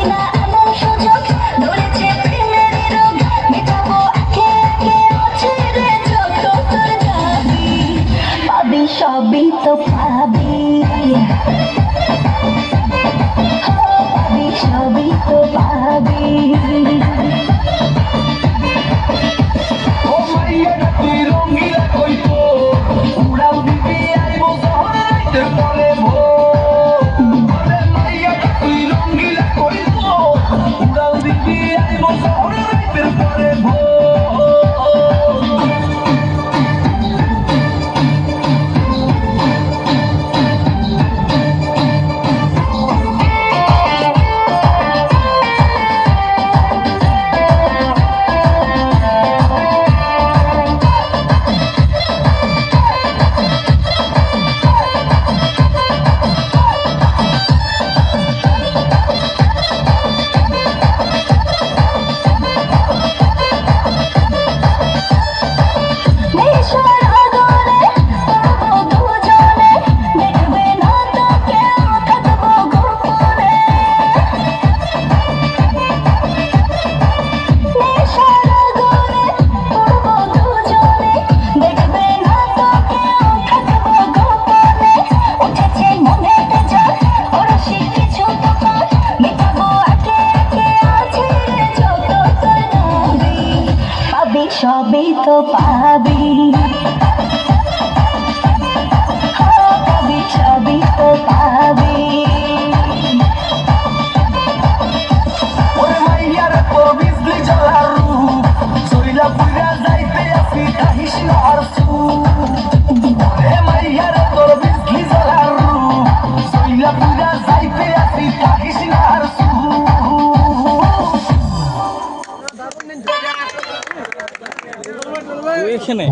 না এমন সুযোগ ধরেছে প্রেমের রোগ মেটাবো একে একে অচিরে যত তোর দাবি পাবি সবই তো পাবি পাবি সবই তো পাবি সবই তো পাবি পাবি সবই তো পাবি ওরে মাইয়ার তোর বিজলি জ্বলার রূপ চইলা পুইরা যাইতে আসি কাহিস না আর ওরে মাইয়ার তোর বিজলি জ্বলার রূপ চইলা পুইরা যাইতে আসি কাহিস না আর এখানে